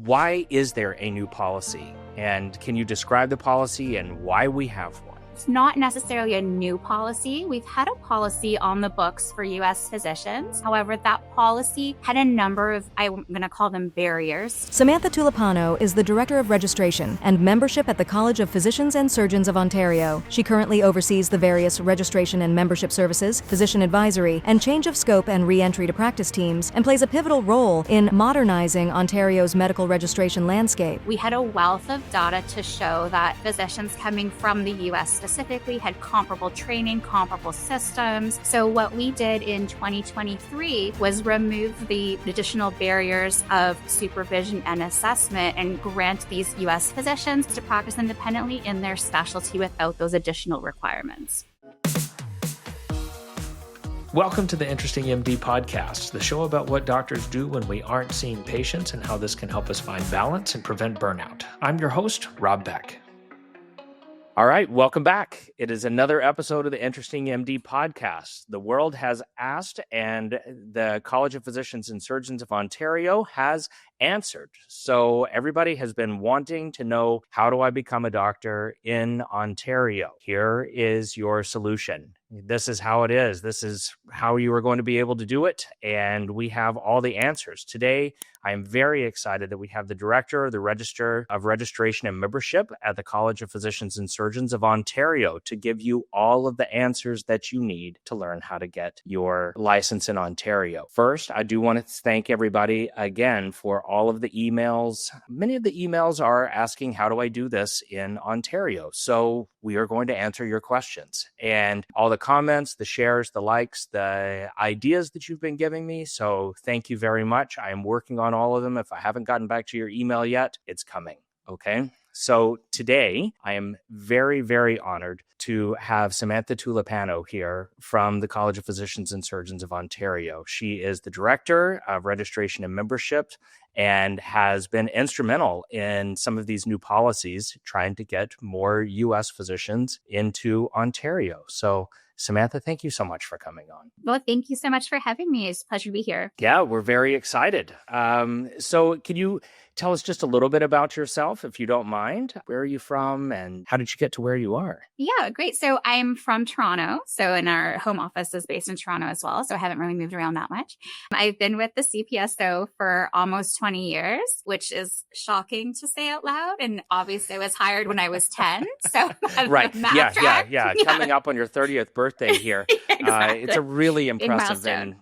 Why is there a new policy? And can you describe the policy and why we have one? It's not necessarily a new policy. We've had a policy on the books for U.S. physicians. However, that policy had a number of, I'm going to call them barriers. Samantha Tulipano is the Director of Registration and Membership at the College of Physicians and Surgeons of Ontario. She currently oversees the various registration and membership services, physician advisory, and change of scope and re-entry to practice teams, and plays a pivotal role in modernizing Ontario's medical registration landscape. We had a wealth of data to show that physicians coming from the U.S. specifically had comparable training, comparable systems. So what we did in 2023 was remove the additional barriers of supervision and assessment and grant these U.S. physicians to practice independently in their specialty without those additional requirements. Welcome to the Interesting MD podcast, the show about what doctors do when we aren't seeing patients and how this can help us find balance and prevent burnout. I'm your host, Rob Beck. All right, welcome back. It is another episode of the Interesting MD podcast. The world has asked, and the College of Physicians and Surgeons of Ontario has answered. So everybody has been wanting to know, how do I become a doctor in Ontario? Here is your solution. This is how it is. This is how you are going to be able to do it. And we have all the answers. Today, I am very excited that we have the Director of the Register of Registration and Membership at the College of Physicians and Surgeons of Ontario to give you all of the answers that you need to learn how to get your license in Ontario. First, I do want to thank everybody again for all of the emails. Many of the emails are asking, how do I do this in Ontario? So we are going to answer your questions and all the comments, the shares, the likes, the ideas that you've been giving me. So thank you very much. I am working on all of them. If I haven't gotten back to your email yet, it's coming. Okay. So today I am very, very honored to have Samantha Tulipano here from the College of Physicians and Surgeons of Ontario. She is the Director of Registration and Membership and has been instrumental in some of these new policies, trying to get more U.S. physicians into Ontario. So Samantha, thank you so much for coming on. Well, thank you so much for having me. It's a pleasure to be here. Yeah, we're very excited. So can you tell us just a little bit about yourself, if you don't mind? Where are you from and how did you get to where you are? Yeah, great. So I'm from Toronto. And our home office is based in Toronto as well. So I haven't really moved around that much. I've been with the CPSO for almost 20 years, which is shocking to say out loud. And obviously I was hired when I was 10. So right. Yeah. Coming up on your 30th birthday here. Exactly. It's a really impressive and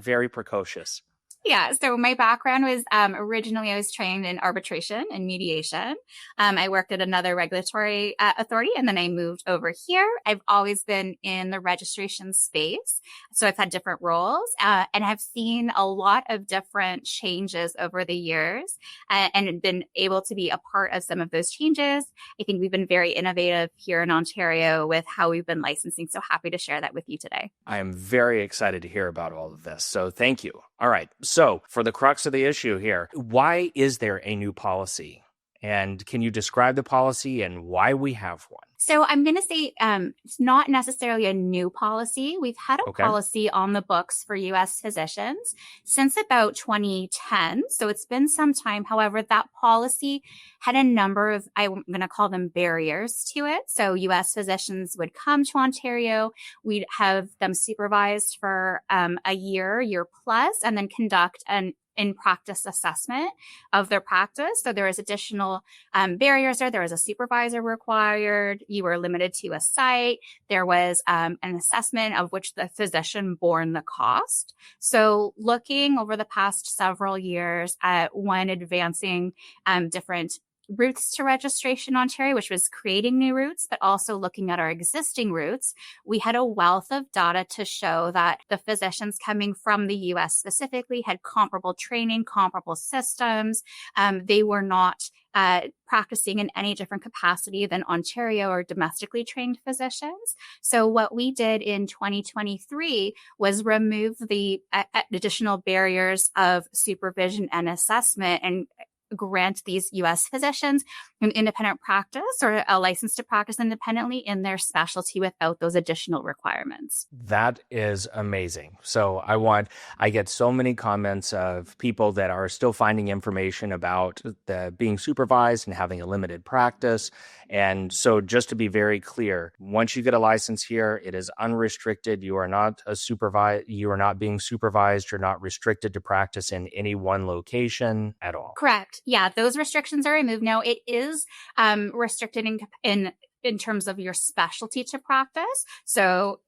very precocious. Yeah. So my background was originally I was trained in arbitration and mediation. I worked at another regulatory authority and then I moved over here. I've always been in the registration space. So I've had different roles and have seen a lot of different changes over the years and been able to be a part of some of those changes. I think we've been very innovative here in Ontario with how we've been licensing. So happy to share that with you today. I am very excited to hear about all of this. So thank you. All right. So for the crux of the issue here, why is there a new policy? And can you describe the policy and why we have one? So I'm going to say it's not necessarily a new policy. We've had a policy on the books for U.S. physicians since about 2010. So it's been some time. However, that policy had a number of, I'm going to call them barriers to it. So U.S. physicians would come to Ontario. We'd have them supervised for a year plus, and then conduct an in-practice assessment of their practice. So there was additional barriers there. There was a supervisor required. You were limited to a site. There was an assessment of which the physician borne the cost. So looking over the past several years at one advancing different routes to registration in Ontario, which was creating new routes, but also looking at our existing routes, we had a wealth of data to show that the physicians coming from the U.S. specifically had comparable training, comparable systems. They were not practicing in any different capacity than Ontario or domestically trained physicians. So what we did in 2023 was remove the additional barriers of supervision and assessment and grant these U.S. physicians an independent practice or a license to practice independently in their specialty without those additional requirements. That is amazing. So I get so many comments of people that are still finding information about the being supervised and having a limited practice. And so just to be very clear, once you get a license here, it is unrestricted. You are not being supervised. You're not restricted to practice in any one location at all. Correct. Yeah, those restrictions are removed. Now, it is restricted in terms of your specialty to practice. So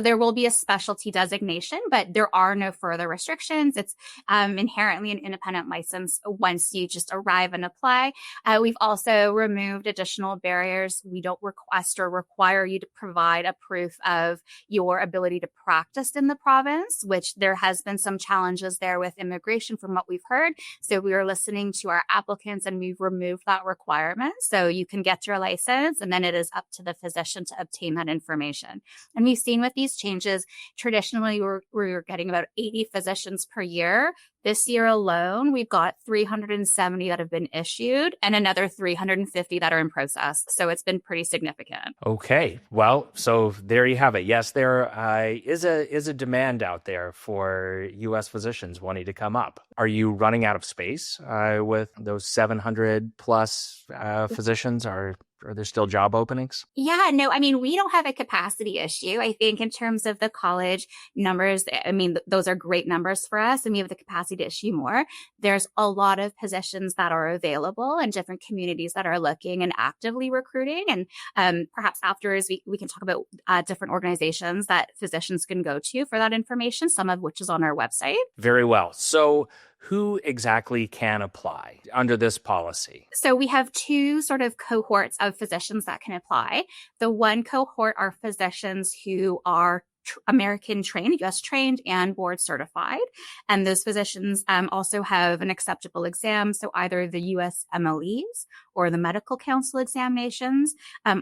there will be a specialty designation, but there are no further restrictions. It's inherently an independent license once you just arrive and apply. We've also removed additional barriers. We don't request or require you to provide a proof of your ability to practice in the province, which there has been some challenges there with immigration from what we've heard. So we are listening to our applicants and we've removed that requirement. So you can get your license and then it is up to the physician to obtain that information. And we've seen with these changes, traditionally we're getting about 80 physicians per year. This year alone, we've got 370 that have been issued and another 350 that are in process. So it's been pretty significant. Okay. Well, so there you have it. Yes, there is a demand out there for U.S. physicians wanting to come up. Are you running out of space with those 700 plus physicians? Are there still job openings? Yeah, no, I mean, we don't have a capacity issue. I think in terms of the college numbers, I mean, those are great numbers for us and we have the capacity to issue more. There's a lot of positions that are available in different communities that are looking and actively recruiting. And perhaps afterwards, we can talk about different organizations that physicians can go to for that information, some of which is on our website. Very well. So who exactly can apply under this policy? So we have two sort of cohorts of physicians that can apply. The one cohort are physicians who are American trained, US trained, and board certified. And those physicians also have an acceptable exam. So either the US MLEs or the medical council examinations.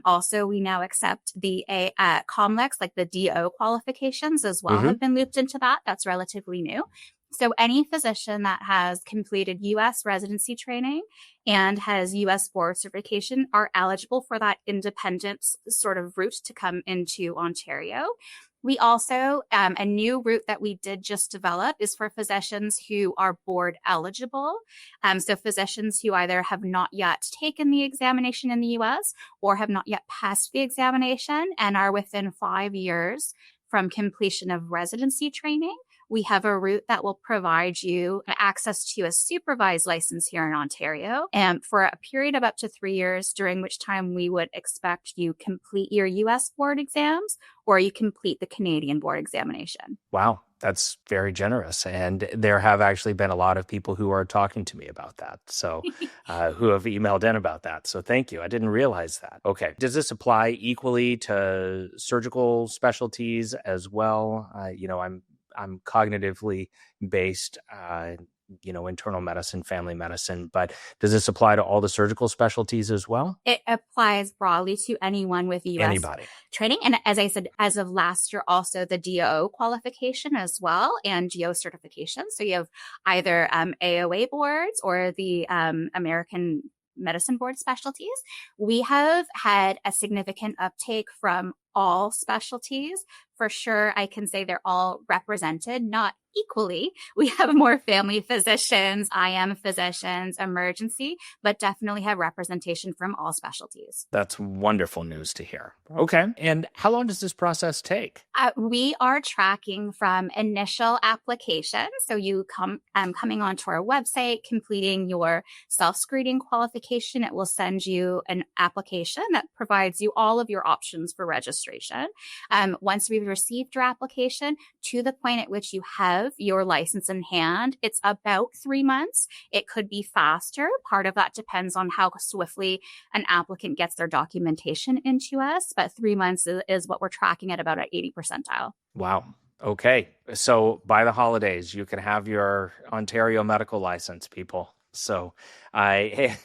Also, we now accept the COMLEX, like the DO qualifications as well, have been looped into that. That's relatively new. So any physician that has completed U.S. residency training and has U.S. board certification are eligible for that independent sort of route to come into Ontario. We also, a new route that we did just develop is for physicians who are board eligible. So physicians who either have not yet taken the examination in the U.S. or have not yet passed the examination and are within 5 years from completion of residency training. We have a route that will provide you access to a supervised license here in Ontario and for a period of up to 3 years, during which time we would expect you complete your U.S. board exams or you complete the Canadian board examination. Wow, that's very generous. And there have actually been a lot of people who are talking to me about that. So who have emailed in about that. So thank you. I didn't realize that. Okay. Does this apply equally to surgical specialties as well? I'm cognitively based, internal medicine, family medicine, but does this apply to all the surgical specialties as well? It applies broadly to anyone with U.S. training. And as I said, as of last year, also the DO qualification as well and GO certification. So you have either AOA boards or the American Medicine Board specialties. We have had a significant uptake from all specialties. For sure, I can say they're all represented, not equally. We have more family physicians, IM physicians, emergency, but definitely have representation from all specialties. That's wonderful news to hear. Okay. And how long does this process take? We are tracking from initial application. So you coming onto our website, completing your self-screening qualification. It will send you an application that provides you all of your options for registration. Once we've received your application to the point at which you have your license in hand, it's about 3 months. It could be faster. Part of that depends on how swiftly an applicant gets their documentation into us, but 3 months is what we're tracking at about an 80 percentile. Wow. Okay. So by the holidays, you can have your Ontario medical license, people. So I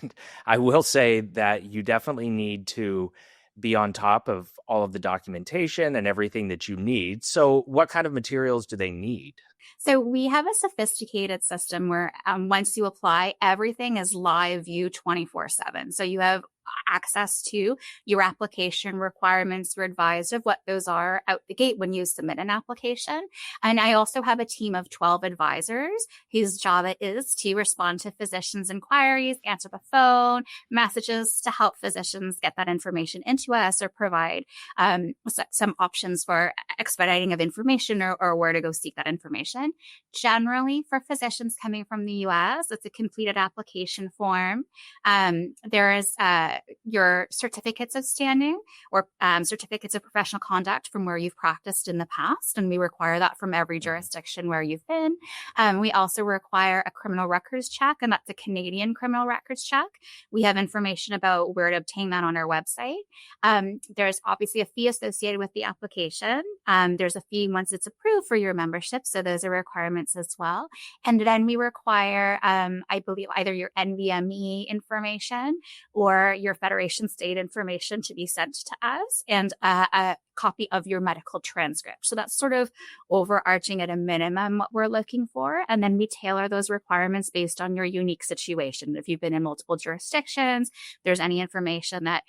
will say that you definitely need to be on top of all of the documentation and everything that you need. So what kind of materials do they need? So we have a sophisticated system where once you apply, everything is live view 24/7. So you have access to your application requirements. You're advised of what those are out the gate when you submit an application. And I also have a team of 12 advisors whose job it is to respond to physicians' inquiries, answer the phone, messages to help physicians get that information into us or provide some options for expediting of information or where to go seek that information. Generally, for physicians coming from the US, it's a completed application form. There is your certificates of standing or certificates of professional conduct from where you've practiced in the past. And we require that from every jurisdiction where you've been. We also require a criminal records check, and that's a Canadian criminal records check. We have information about where to obtain that on our website. There's obviously a fee associated with the application. There's a fee once it's approved for your membership. So those are requirements as well. And then we require, I believe, either your NVMe information or your Federation state information to be sent to us and a copy of your medical transcript. So that's sort of overarching at a minimum what we're looking for. And then we tailor those requirements based on your unique situation. If you've been in multiple jurisdictions, there's any information that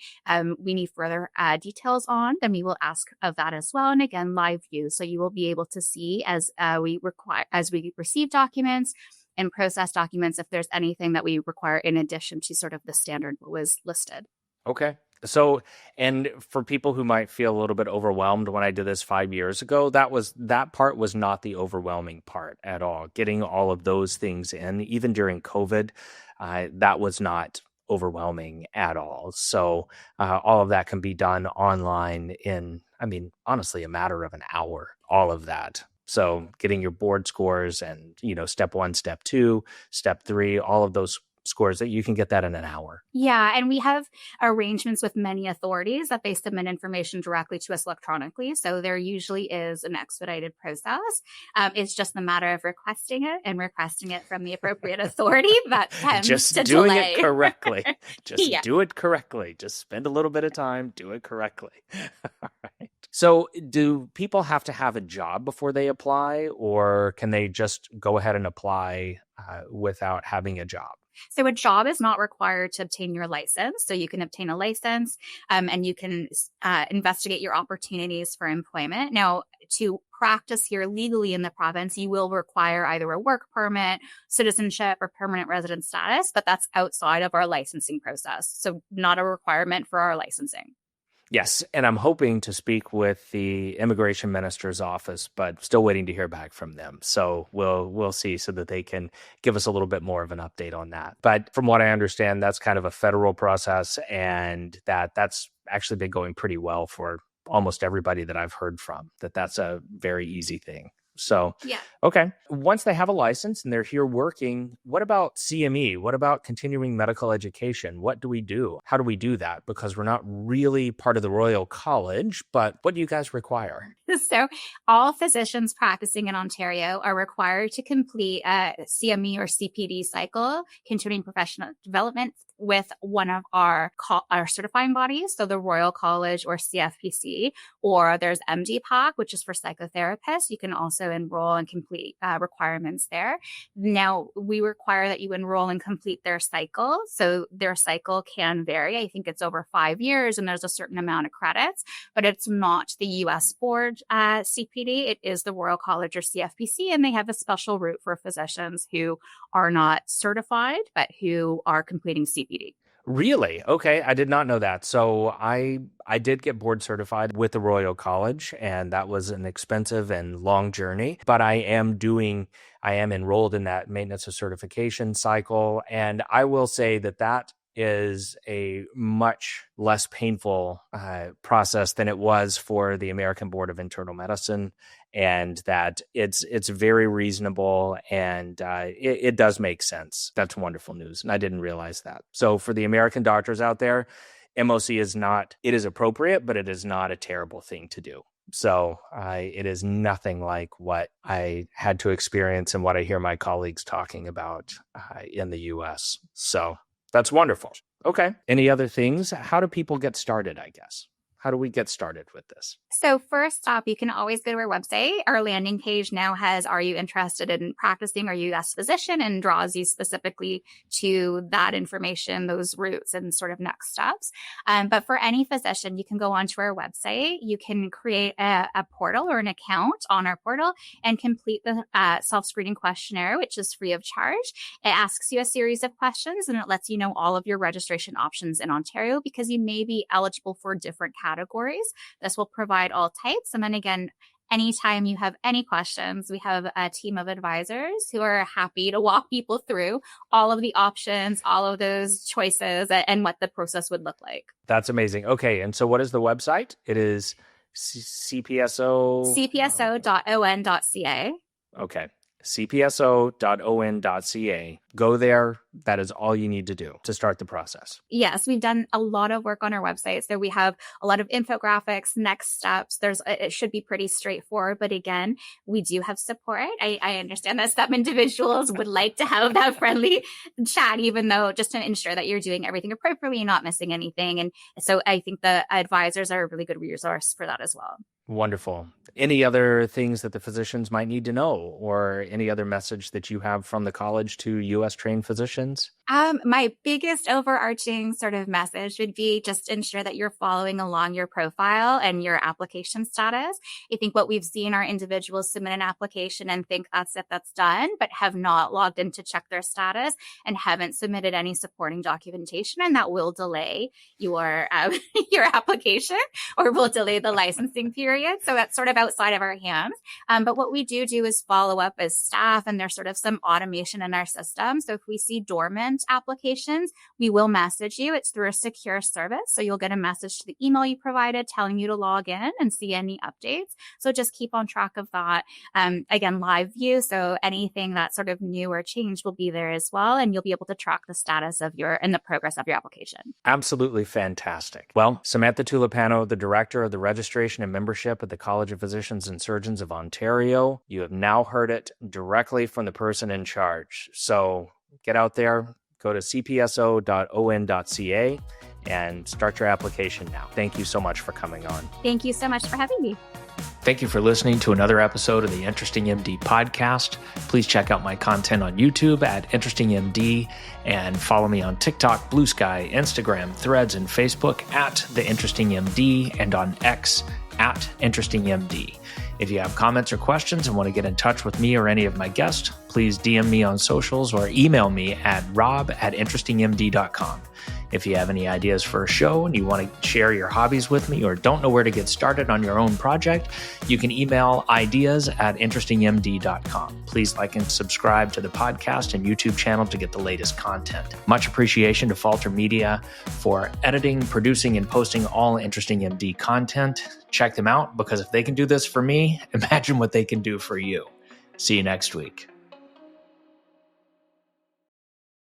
we need further details on, then we will ask of that as well. And again, live view. So you will be able to see as we receive documents and process documents if there's anything that we require in addition to sort of the standard what was listed. Okay. So, and for people who might feel a little bit overwhelmed when I did this 5 years ago, that part was not the overwhelming part at all. Getting all of those things in, even during COVID, that was not overwhelming at all. So all of that can be done online in, honestly, a matter of an hour, all of that. So getting your board scores and, step 1, step 2, step 3, all of those scores that you can get that in an hour. Yeah. And we have arrangements with many authorities that they submit information directly to us electronically. So there usually is an expedited process. It's just a matter of requesting it from the appropriate authority that tends just to doing delay. it correctly. Just Yeah. do it correctly. Just spend a little bit of time, do it correctly. All right. So do people have to have a job before they apply, or can they just go ahead and apply without having a job? So a job is not required to obtain your license. So you can obtain a license and you can investigate your opportunities for employment. Now, to practice here legally in the province, you will require either a work permit, citizenship, or permanent resident status, but that's outside of our licensing process. So not a requirement for our licensing. Yes, and I'm hoping to speak with the immigration minister's office, but still waiting to hear back from them. So we'll see so that they can give us a little bit more of an update on that. But from what I understand, that's kind of a federal process, and that's actually been going pretty well for almost everybody that I've heard from, that's a very easy thing. So, yeah. Okay. Once they have a license and they're here working, what about CME? What about continuing medical education? What do we do? How do we do that? Because we're not really part of the Royal College, but what do you guys require? So all physicians practicing in Ontario are required to complete a CME or CPD cycle, continuing professional development, with one of our certifying bodies, so the Royal College or CFPC, or there's MDPAC, which is for psychotherapists. You can also enroll and complete requirements there. Now, we require that you enroll and complete their cycle. So their cycle can vary. I think it's over 5 years and there's a certain amount of credits, but it's not the US board CPD. It is the Royal College or CFPC, and they have a special route for physicians who are not certified, but who are completing CPD. Really? Okay. I did not know that. So I did get board certified with the Royal College, and that was an expensive and long journey, but I am enrolled in that maintenance of certification cycle. And I will say that is a much less painful process than it was for the American Board of Internal Medicine, and that it's very reasonable, and it does make sense. That's wonderful news, and I didn't realize that. So for the American doctors out there, MOC it is appropriate, but it is not a terrible thing to do. So it is nothing like what I had to experience and what I hear my colleagues talking about in the US. So that's wonderful. Okay. Any other things? How do people get started, I guess? How do we get started with this? So first off, you can always go to our website. Our landing page now has, are you interested in practicing our U.S. physician, and draws you specifically to that information, those routes and sort of next steps. But for any physician, you can go onto our website. You can create a portal or an account on our portal and complete the self-screening questionnaire, which is free of charge. It asks you a series of questions, and it lets you know all of your registration options in Ontario, because you may be eligible for different categories. This will provide all types. And then again, anytime you have any questions, we have a team of advisors who are happy to walk people through all of the options, all of those choices, and what the process would look like. That's amazing. Okay. And so what is the website? It is CPSO. CPSO.on.ca. Okay. CPSO.on.ca. Go there. That is all you need to do to start the process. Yes, we've done a lot of work on our website. So we have a lot of infographics, next steps. It should be pretty straightforward. But again, we do have support. I understand that some individuals would like to have that friendly chat, even though just to ensure that you're doing everything appropriately and not missing anything. And so I think the advisors are a really good resource for that as well. Wonderful. Any other things that the physicians might need to know, or any other message that you have from the college to U.S. trained physicians? My biggest overarching sort of message would be just ensure that you're following along your profile and your application status. I think what we've seen are individuals submit an application and think that's it, that's done, but have not logged in to check their status and haven't submitted any supporting documentation, and that will delay your your application or will delay the licensing period. So that's sort of outside of our hands. But what we do is follow up as staff, and there's sort of some automation in our system. So if we see dormant applications, we will message you. It's through a secure service. So you'll get a message to the email you provided telling you to log in and see any updates. So just keep on track of that. Again, live view. So anything that's sort of new or changed will be there as well. And you'll be able to track the status of and the progress of your application. Absolutely fantastic. Well, Samantha Tulipano, the Director of the Registration and Membership at the College of Physicians and Surgeons of Ontario. You have now heard it directly from the person in charge. So get out there, go to cpso.on.ca and start your application now. Thank you so much for coming on. Thank you so much for having me. Thank you for listening to another episode of the Interesting MD podcast. Please check out my content on YouTube at Interesting MD, and follow me on TikTok, Blue Sky, Instagram, Threads, and Facebook at The Interesting MD, and on X at Interesting MD. If you have comments or questions and want to get in touch with me or any of my guests, please DM me on socials or email me at rob@interestingmd.com. If you have any ideas for a show and you want to share your hobbies with me, or don't know where to get started on your own project, you can email ideas@interestingmd.com. Please like and subscribe to the podcast and YouTube channel to get the latest content. Much appreciation to Falter Media for editing, producing, and posting all Interesting MD content. Check them out, because if they can do this for me, imagine what they can do for you. See you next week.